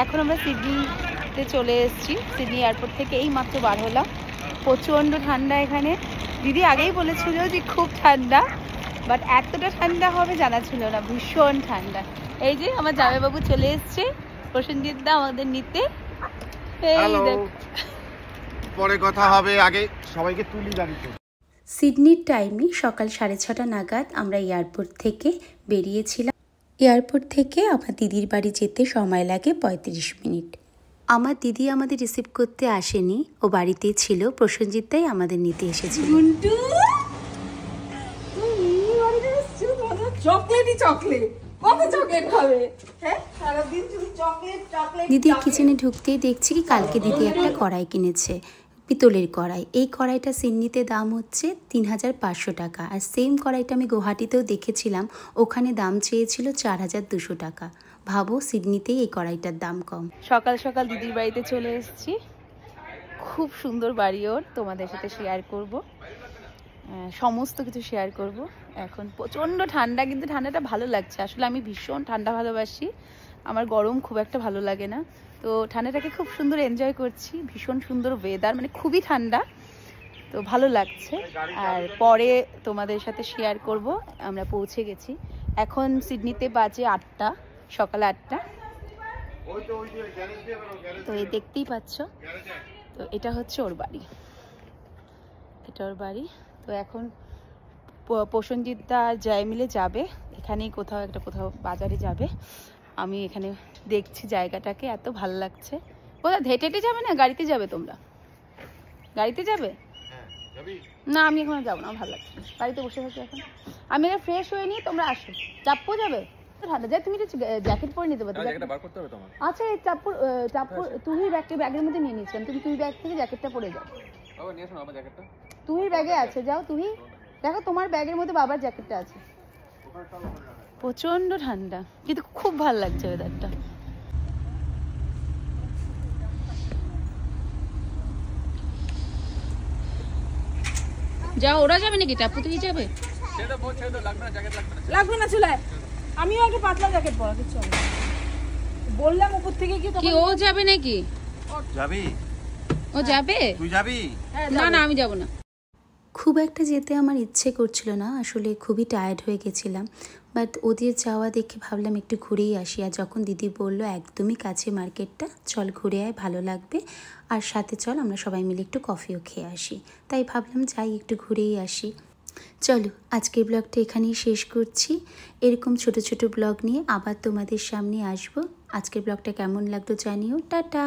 এখন আমরা সিডনিতে চলে এসেছি। সিডনি এয়ারপোর্ট থেকে এই মাত্র বার হলাম। প্রচণ্ড ঠান্ডা এখানে। দিদি আগেই বলেছিল যে খুব ঠান্ডা, বাট এতটা ঠান্ডা হবে জানা ছিল না, ভীষণ ঠান্ডা। এই যে আমার জামাইবাবু চলে এসছে, প্রসেনজিৎ দা আমাদের নিতে। পরে কথা হবে, আগে সবাইকে তুলি গাড়িতে। সিডনির টাইমে সকাল 6:30 নাগাদ আমরা এয়ারপোর্ট থেকে বেরিয়েছিলাম। এয়ারপোর্ট থেকে আমার দিদির বাড়ি যেতে সময় লাগে 35 মিনিট। আমার দিদি আমাদের রিসিভ করতে আসেনি, ও বাড়িতেই ছিল। প্রসেনজিৎ দাই আমাদের নিতে এসেছিল। দিদির কিচেনে ঢুকতেই দেখছি কি কালকে দিদি একটা কড়াই কিনেছে, পিতলের কড়াই। এই কড়াইটা সিডনিতে দাম হচ্ছে 3500 টাকা। আর সেম কড়াইটা আমি গুয়াহাটিতেও দেখেছিলাম, ওখানে দাম চেয়েছিল 4200 টাকা। ভাবো সিডনিতেই এই কড়াইটার দাম কম। সকাল সকাল দিদির বাড়িতে চলে এসেছি। খুব সুন্দর বাড়ি ওর, তোমাদের সাথে শেয়ার করব, সমস্ত কিছু শেয়ার করব। এখন প্রচণ্ড ঠান্ডা, কিন্তু ঠান্ডাটা ভালো লাগছে। আসলে আমি ভীষণ ঠান্ডা ভালোবাসি, আমার গরম খুব একটা ভালো লাগে না। তো ঠান্ডাটাকে খুব সুন্দর এনজয় করছি। ভীষণ সুন্দর ওয়েদার, মানে খুবই ঠান্ডা, তো ভালো লাগছে। আর পরে তোমাদের সাথে শেয়ার করব। আমরা পৌঁছে গেছি। এখন সিডনিতে বাজে 8টা, সকাল 8টা। তো এই দেখতেই পাচ্ছ, তো এটা হচ্ছে ওর বাড়ি, এটা ওর বাড়ি। তো এখন প্রসেনজিৎ দা আর জয় মিলে যাবে, এখানেই কোথাও একটা, কোথাও বাজারে যাবে। আমি এখানে দেখছি জায়গাটাকে, এত ভালো লাগছে। কোথাও হেঁটে হেঁটে যাবে না, গাড়িতে যাবে? তোমরা গাড়িতে যাবে? না আমি এখন যাবো না, ভালো লাগছে, গাড়িতে বসে থাকি এখন। আমি এবার ফ্রেশ হয়ে নিই, তোমরা আসো। চাপ্পু যাবে? ঠান্ডা যায়, তুমি জ্যাকেট পরে নিতে পারো। আচ্ছা এই চাপ্পু তুমি ব্যাগের মধ্যে নিয়ে নিয়েছিলাম, তুমি ব্যাগ থেকে জ্যাকেটটা পরে যাও। তুমি ব্যাগে আছে, যাও তুমি দেখো, তোমার ব্যাগের মধ্যে বাবার জ্যাকেটটা আছে। প্রচন্ড ঠান্ডা, কিন্তু খুব ভালো লাগছে ওয়েদারটা। যাও, ওরা যাবে নাকি? টাপু তুই যাবে? লাগবে না চুলায়, আমিও একটা পাতলা জ্যাকেট পরা, কিছু হবে। বললাম উপর থেকে কি ও যাবে নাকি? যাবি? ও যাবে? তুই যাবি? না না আমি যাব না। খুব একটা যেতে আমার ইচ্ছে করছিল না, আসলে খুবই টায়ার্ড হয়ে গেছিলাম। বাট ওদের যাওয়া দেখে ভাবলাম একটু ঘুরেই আসি। আর যখন দিদি বললো একদমই কাছে মার্কেটটা, চল ঘুরে আয়, ভালো লাগবে, আর সাথে চল আমরা সবাই মিলে একটু কফিও খেয়ে আসি, তাই ভাবলাম যাই একটু ঘুরেই আসি। চলো আজকের ব্লগটা এখানেই শেষ করছি। এরকম ছোট ছোট ব্লগ নিয়ে আবার তোমাদের সামনে আসবো। আজকের ব্লগটা কেমন লাগলো জানিও। টাটা।